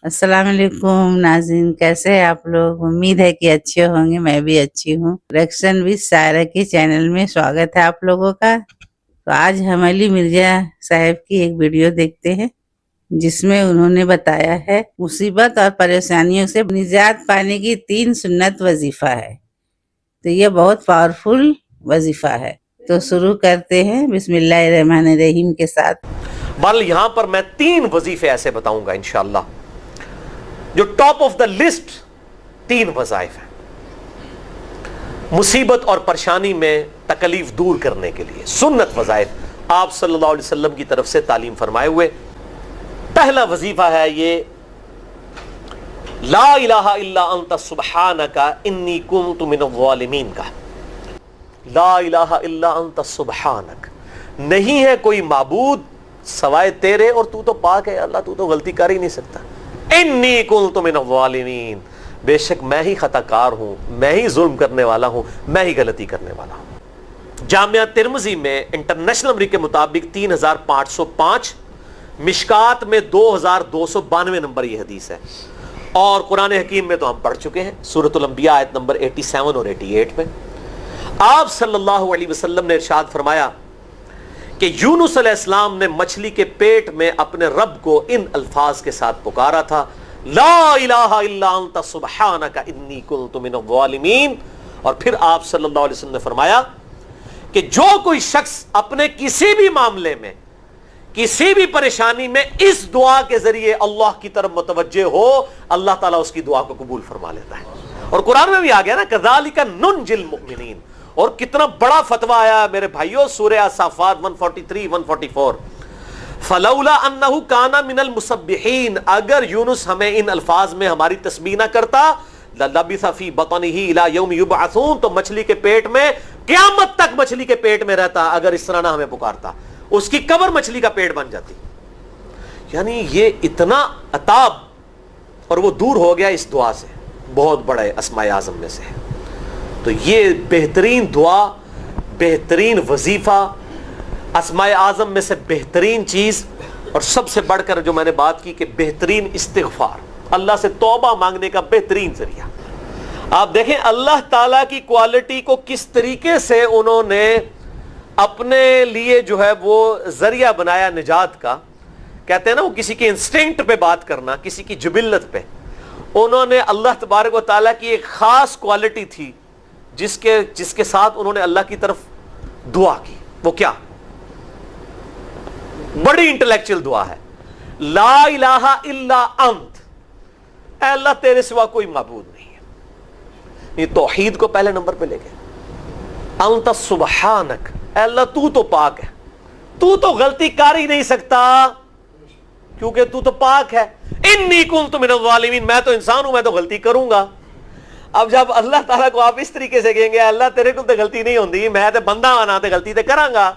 अस्सलाम वालेकुम नाज़रीन, कैसे हैं आप लोग। उम्मीद है कि अच्छे होंगे। मैं भी अच्छी हूँ। रिएक्शन विद सायरा के चैनल में स्वागत है आप लोगों का। तो आज हम अली मिर्जा साहब की एक वीडियो देखते हैं जिसमें उन्होंने बताया है मुसीबत और परेशानियों से निजात पाने की 3 सुन्नत वजीफा है। तो ये बहुत पावरफुल वजीफा है। तो शुरू करते हैं बिस्मिल्लाहिर्रहमानिर्रहीम के साथ। बल यहां पर मैं 3 वजीफे ऐसे बताऊंगा इंशाअल्लाह जो टॉप ऑफ द लिस्ट 3 वज़ाइफ हैं मुसीबत और परेशानी में तकलीफ दूर करने के लिए। सुन्नत वज़ाइफ आप सल्लल्लाहु अलैहि वसल्लम की तरफ से तालीम फरमाए हुए। पहला वजीफा है ये ला इलाहा इल्ला अंता सुब्हानका इन्नी कुन्तु मिनज़ ज़ालिमीन का। ला इलाहा इल्ला अंता सुब्हानक, नहीं है कोई माबूद सवाए तेरे और तू तो पाक है अल्लाह, तू तो गलती कर ही नहीं सकता। इन्नी कुन्तु मिनज़ ज़ालिमीन, बेशक मैं ही खताकार हूं, मैं ही जुल्म करने वाला हूं, मैं ही गलती करने वाला हूं। जामिया तिर्मिज़ी में इंटरनेशनल नंबर के मुताबिक 3505, मिशकात में 2292 नंबर ये हदीस है। और कुरान हकीम में तो हम पढ़ चुके हैं, सूरतुल अंबिया आयत नंबर 87 और 88 में आप सल्लल्लाहु अलैहि वसल्लम ने इरशाद फरमाया कि यूनुस अलैहिस्सलाम ने मछली के पेट में अपने रब को इन अल्फाज के साथ पुकारा था, ला इलाहा इल्ला अंता सुब्हानका इन्नी कुन्तु मिनज़ ज़ालिमीन। और फिर आप सल्लल्लाहु अलैहि वसल्लम ने फरमाया कि जो कोई शख्स अपने किसी भी मामले में, किसी भी परेशानी में इस दुआ के जरिए अल्लाह की तरफ मुतवज्जे हो, अल्लाह ताला उसकी दुआ को कबूल फरमा लेता है। और कुरान में भी आ गया ना, कज़ालिका नुनजिल मुमिनीन। और कितना बड़ा फतवा आया मेरे भाइयों, सूरह अस-साफ़ात 143 144, फलौला अन्नहु काना मिनल मुसब्बिहीन, अगर यूनुस हमें इन अल्फाज में हमारी तस्बीह ना करता, ललबिसा फी बतनिही इला यौम युबअसून, तो मछली के पेट में क़यामत तक मछली के पेट में रहता। अगर इस तरह ना हमें पुकारता, उसकी कब्र मछली का पेट बन जाती। यानी ये इतना अताब, और वो दूर हो गया इस दुआ से, बहुत बड़े अस्माए आज़म में से है। तो ये बेहतरीन दुआ, बेहतरीन वजीफा, अस्माए आज़म में से बेहतरीन चीज़, और सबसे बढ़कर जो मैंने बात की कि बेहतरीन इस्तिग़फ़ार, अल्लाह से तौबा मांगने का बेहतरीन जरिया। आप देखें अल्लाह ताला की क्वालिटी को किस तरीके से उन्होंने अपने लिए जो है वो जरिया बनाया निजात का। कहते हैं ना, वो किसी के इंस्टिंक्ट पे बात करना, किसी की जिबिल्लत पे। उन्होंने अल्लाह तबारक व तआला की एक खास क्वालिटी थी जिसके साथ उन्होंने अल्लाह की तरफ दुआ की। वो क्या? बड़ी इंटेलेक्चुअल दुआ है, ला इलाहा इल्ला अंत, अल्लाह तेरे सिवा कोई माबूद नहीं है। ये तौहीद को पहले नंबर पे लेके, अंत सुब्हानक, अल्लाह तू तो पाक है, तू तो गलती कर ही नहीं सकता क्योंकि तू तो पाक है। इन्नी कुन्तु मिनज़ ज़ालिमीन, मैं तो इंसान हूं, मैं तो गलती करूंगा। अब जब अल्लाह ताला को आप इस तरीके से कहेंगे, अल्लाह तेरे को तो गलती नहीं होती, मैं तो बंदा आना तो गलती तो करांगा,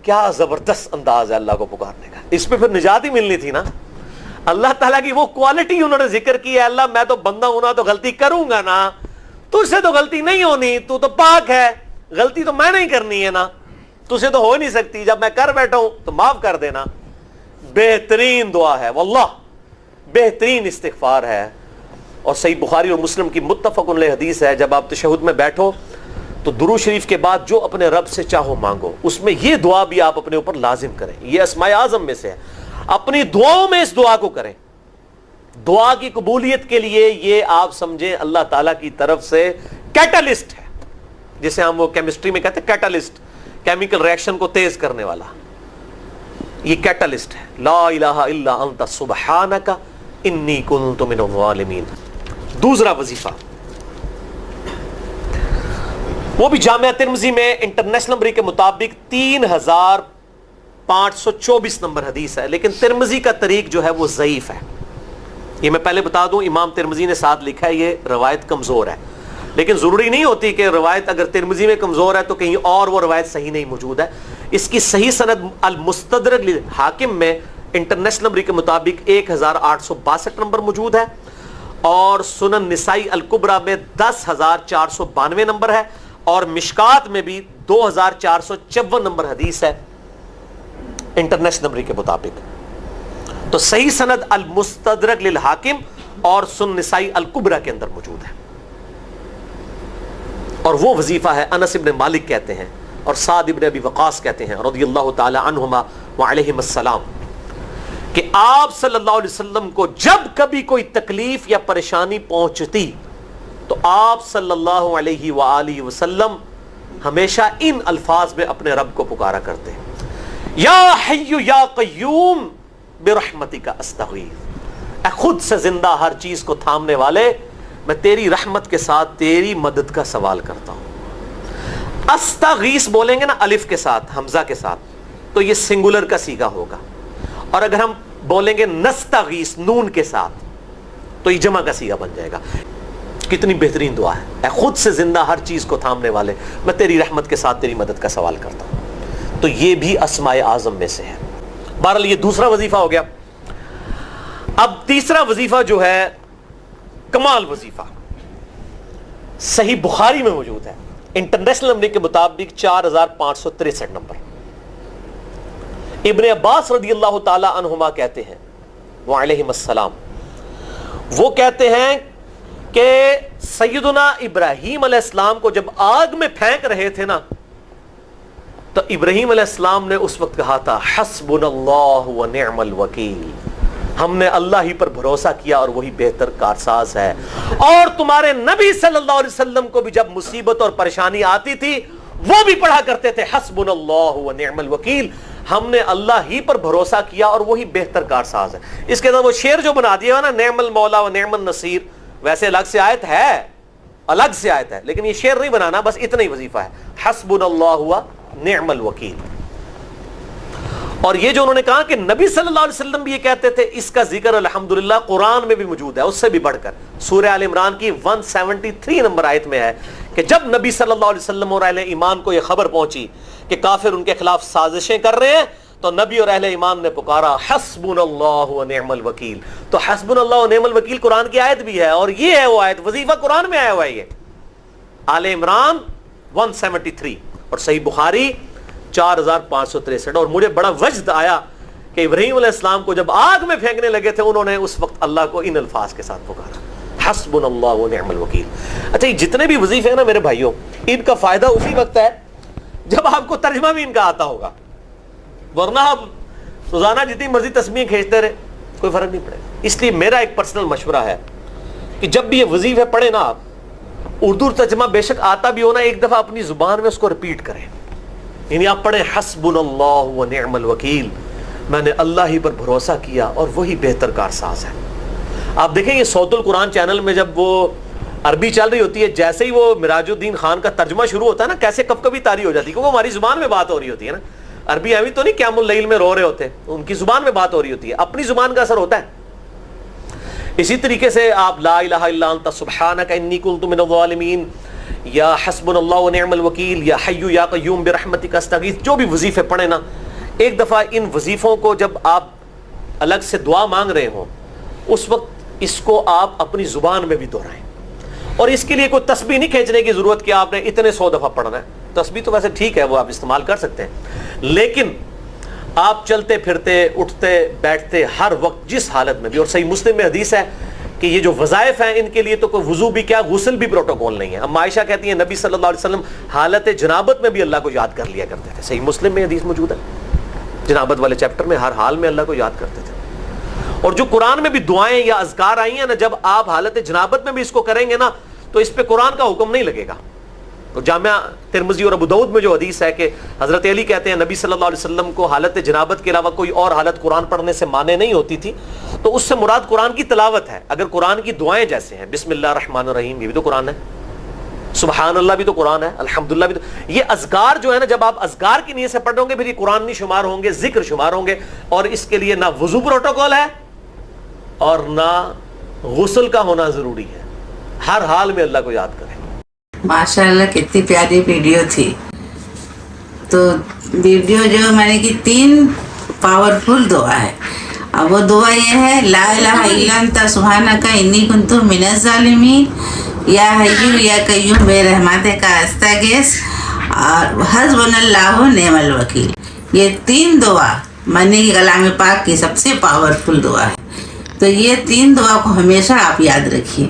क्या जबरदस्त अंदाज है अल्लाह को पुकारने का। इस पे फिर निजात ही मिलनी थी ना। अल्लाह ताला की वो क्वालिटी उन्होंने जिक्र की है, अल्लाह मैं तो बंदा हूं ना, तो गलती करूंगा ना, तुझसे तो गलती नहीं होनी, तू तो पाक है, गलती तो मैं नहीं करनी है ना, तुझसे तो हो नहीं सकती, जब मैं कर बैठा हूं तो माफ कर देना। बेहतरीन दुआ है वल्लाह, बेहतरीन इस्तिग़फ़ार है। और सही बुखारी और मुस्लिम की मुत्तफ़क़ुन अलैह हदीस है, जब आप तशहुद में बैठो तो दुरूद शरीफ के बाद जो अपने रब से चाहो मांगो, उसमें यह दुआ भी आप अपने ऊपर लाजिम करें। यह अस्माए आज़म में से है, अपनी दुआओं में इस दुआ को करें। दुआ की कबूलियत के लिए ये आप समझें अल्लाह ताला की तरफ से कैटलिस्ट है, जिसे हम वो केमिस्ट्री में कहते हैं कैटलिस्ट, केमिकल रिएक्शन को तेज करने वाला, ये कैटलिस्ट है। ला इलाहा इल्ला अंता सुब्हानका इन्नी कुन्तु मिनज़ ज़ालिमीन। दूसरा वजीफा, वो भी जामिया तिर्मिज़ी में इंटरनेशनल नंबर के मुताबिक 3524 नंबर हदीस है, लेकिन तिर्मिज़ी का तरीक जो है वो ज़ईफ है। ये मैं पहले बता दूं, इमाम तिर्मिज़ी ने साथ लिखा है ये रवायत कमज़ोर है, लेकिन ज़रूरी नहीं होती कि रवायत अगर तिर्मिज़ी में कमज़ोर है तो कहीं और वो रवायत सही नहीं मौजूद है। इसकी सही सनद अल मुस्तदरक लिल हाकिम में इंटरनेशनल नंबर के मुताबिक 1862 नंबर मौजूद है, और सुनन निसाई अल कुबरा में 10,492 नंबर है, और मिशकात में भी 2,454 नंबर हदीस है इंटरनेशनल नंबर के मुताबिक। تو صحیح سند المستدرک للحاکم اور سنن نسائی الکبریٰ کے اندر موجود ہے. اور وہ وظیفہ ہے انس ابن مالک کہتے ہیں اور سعد ابن ابی وقاص کہتے ہیں رضی اللہ تعالی عنہما وعلیہم السلام کہ آپ صلی اللہ علیہ وسلم کو جب کبھی کوئی تکلیف یا پریشانی پہنچتی تو آپ صلی اللہ علیہ وآلہ وسلم ہمیشہ ان الفاظ میں اپنے رب کو پکارا کرتے ہیں, یا حی یا قیوم برحمتک استغیث, اے خود سے زندہ ہر چیز کو تھامنے والے میں تیری رحمت کے ساتھ تیری مدد کا سوال کرتا ہوں. استغیث بولیں گے نا الف کے ساتھ حمزہ کے ساتھ تو یہ سنگولر کا صیغہ ہوگا, اور اگر ہم بولیں گے نستغیث نون کے ساتھ تو یہ جمع کا صیغہ بن جائے گا. کتنی بہترین دعا ہے, اے خود سے زندہ ہر چیز کو تھامنے والے میں تیری رحمت کے ساتھ تیری مدد کا سوال کرتا ہوں. تو یہ بھی اسماء اعظم میں سے ہے. بہرحال یہ دوسرا وظیفہ ہو گیا. اب تیسرا وظیفہ جو ہے کمال وظیفہ, صحیح بخاری میں موجود ہے, انٹرنیشنل نمبر کے مطابق 4563 نمبر. ابن عباس رضی اللہ تعالی عنہما کہتے ہیں وعلیہم السلام, وہ کہتے ہیں کہ سیدنا ابراہیم علیہ السلام کو جب آگ میں پھینک رہے تھے نا تو ابراہیم علیہ السلام نے اس وقت کہا تھا حسبنا اللہ و نعم الوکیل, ہم نے اللہ ہی پر بھروسہ کیا اور وہی بہتر کارساز ہے. اور تمہارے نبی صلی اللہ علیہ وسلم کو بھی جب مصیبت اور پریشانی آتی تھی وہ بھی پڑھا کرتے تھے حسبنا اللہ و نعم الوکیل, ہم نے اللہ ہی پر بھروسہ کیا اور وہی بہتر کارساز ہے. اس کے اندر وہ شعر جو بنا دیا نا نعم المولا و نعم النصیر, ویسے الگ سے آیت ہے لیکن یہ شعر نہیں بنانا, بس اتنا ہی وظیفہ ہے حسبنا اللہ و نعم الوکیل. اور یہ جو انہوں نے کہا کہ نبی صلی اللہ علیہ وسلم بھی یہ کہتے تھے, اس کا ذکر الحمدللہ قرآن میں بھی موجود ہے, اس سے بھی بڑھ کر سورہ آل عمران کی 173 نمبر آیت میں ہے کہ جب نبی صلی اللہ علیہ وسلم اور اہل ایمان کو یہ خبر پہنچی کہ کافر ان کے خلاف سازشیں کر رہے ہیں تو نبی اور اہل ایمان نے پکارا حسبنا اللہ و نعم الوکیل. تو حسبنا اللہ و نعم الوکیل قرآن کی آیت بھی ہے, اور یہ ہے وہ آیت, وظیفہ قرآن میں آیا ہوا ہے یہ آل عمران 173 اور صحیح بخاری 4563. اور مجھے بڑا وجد آیا کہ ابراہیم علیہ السلام کو جب آگ میں پھینکنے لگے تھے انہوں نے اس وقت اللہ کو ان الفاظ کے ساتھ پکارا حسبنا اللہ و نعم الوکیل. اچھا یہ جتنے بھی وظیفے ہیں نا میرے بھائیوں, ان کا فائدہ اسی وقت ہے جب آپ کو ترجمہ بھی ان کا آتا ہوگا, ورنہ آپ روزانہ جتنی مرضی تسبیح کھینچتے رہے کوئی فرق نہیں پڑے گا. اس لیے میرا ایک پرسنل مشورہ ہے کہ جب بھی یہ وظیفے پڑھیں نا آپ, اردو ترجمہ بے شک آتا بھی ہونا, ایک دفعہ اپنی زبان میں اس کو ریپیٹ کریں. یعنی آپ پڑھیں حسبنا اللہ و نعم الوکیل, میں نے اللہ ہی پر بھروسہ کیا اور وہی بہتر کارساز ہے. آپ دیکھیں یہ صوت القرآن چینل میں جب وہ عربی چل رہی ہوتی ہے, جیسے ہی وہ مراج الدین خان کا ترجمہ شروع ہوتا ہے نا, کیسے کب کبھی تاری ہو جاتی ہے, کیونکہ ہماری زبان میں بات ہو رہی ہوتی ہے نا. عربی ایویں تو نہیں قیام اللیل میں رو رہے ہوتے, ان کی زبان میں بات ہو رہی ہوتی ہے, اپنی زبان کا اثر ہوتا ہے. اسی طریقے سے آپ لا الہ الا انت سبحانک انی کنت من الظالمین, یا حسبنا اللہ و نعم الوکیل, یا حی یا قیوم برحمتک استغیث, جو بھی وظیفے پڑھیں نا, ایک دفعہ ان وظیفوں کو جب آپ الگ سے دعا مانگ رہے ہوں اس وقت اس کو آپ اپنی زبان میں بھی دہرائیں. اور اس کے لیے کوئی تسبیح نہیں کھینچنے کی ضرورت کہ آپ نے اتنے 100 دفعہ پڑھنا ہے. تسبیح تو ویسے ٹھیک ہے, وہ آپ استعمال کر سکتے ہیں, لیکن آپ چلتے پھرتے اٹھتے بیٹھتے ہر وقت جس حالت میں بھی, اور صحیح مسلم میں حدیث ہے کہ یہ جو وظائف ہیں ان کے لیے تو کوئی وضو بھی کیا, غسل بھی پروٹوکول نہیں ہے. اب عائشہ کہتی ہیں نبی صلی اللہ علیہ وسلم حالت جنابت میں بھی اللہ کو یاد کر لیا کرتے تھے. صحیح مسلم میں حدیث موجود ہے, جنابت والے چیپٹر میں, ہر حال میں اللہ کو یاد کرتے تھے. اور جو قرآن میں بھی دعائیں یا اذکار آئی ہیں نا, جب آپ حالت جنابت میں بھی اس کو کریں گے نا تو اس پہ قرآن کا حکم نہیں لگے گا. تو جامعہ ترمذی اور ابو داؤد میں جو حدیث ہے کہ حضرت علی کہتے ہیں نبی صلی اللہ علیہ وسلم کو حالت جنابت کے علاوہ کوئی اور حالت قرآن پڑھنے سے مانے نہیں ہوتی تھی, تو اس سے مراد قرآن کی تلاوت ہے. اگر قرآن کی دعائیں جیسے ہیں بسم اللہ الرحمن الرحیم, یہ بھی تو قرآن ہے, سبحان اللہ بھی تو قرآن ہے, الحمدللہ بھی تو, یہ اذکار جو ہے نا جب آپ اذکار کی نیت سے پڑھ رہے ہوں گے پھر یہ قرآن نہیں شمار ہوں گے, ذکر شمار ہوں گے. اور اس کے لیے نہ وضو پروٹوکول ہے اور نہ غسل کا ہونا ضروری ہے, ہر حال میں اللہ کو یاد کریں. ماشاءاللہ کتنی پیاری ویڈیو تھی. تو ویڈیو جو میں نے کی 3 پاورفل دعا ہے. اب وہ دعا یہ ہے لا الہ الا انت سبحانک انی کنت من الظالمین, یا حی یا قیوم برحمتک استغیث, اور حسبنا اللہ و نعم الوکیل. یہ 3 دعا मनी की कलाम पाक की सबसे पावरफुल दुआ है। तो ये 3 दुआ को हमेशा आप याद रखिए,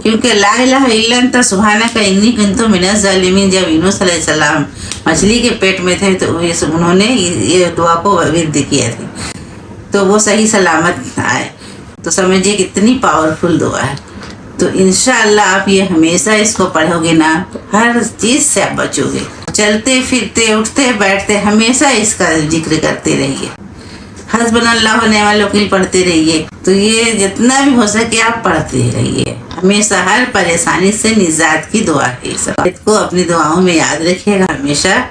क्योंकि ला इलाहा इल्ला अंता सुब्हानका इन्नी कुन्तु मिनज़ ज़ालिमीन जब यूनुस अलैहिस्सलाम मछली के पेट में थे तो उन्होंने ये दुआ को विद किया था, तो वो सही सलामत आए। तो समझिए कितनी पावरफुल दुआ है। तो इंशाअल्लाह आप ये हमेशा इसको पढ़ोगे ना तो हर चीज़ से आप बचोगे। चलते फिरते उठते बैठते हमेशा इसका जिक्र करते रहिए, हस्बुनल्लाह व निअमल वकील पढ़ते रहिए। तो ये जितना भी हो सके आप पढ़ते रहिए, हमेशा हर परेशानी से निजात की दुआ है। सब इसको अपनी दुआओं में याद रखिएगा, हमेशा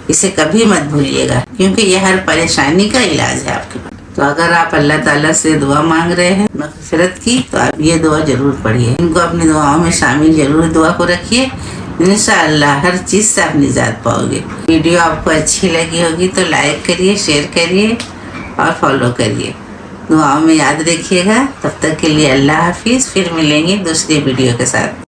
इसे कभी मत भूलिएगा, क्योंकि ये हर परेशानी का इलाज है आपके पास। तो अगर आप अल्लाह ताला से दुआ मांग रहे हैं मग़फ़िरत की, तो आप ये दुआ जरूर पढ़िए, इनको अपनी दुआओं में शामिल जरूर दुआ को रखिए। इंशाअल्लाह हर चीज़ से आप निजात पाओगे। वीडियो आपको अच्छी लगी होगी तो लाइक करिए, शेयर करिए और फॉलो करिए। दुआओं में याद रखिएगा। तब तक के लिए अल्लाह हाफिज़। फिर मिलेंगे दूसरी वीडियो के साथ।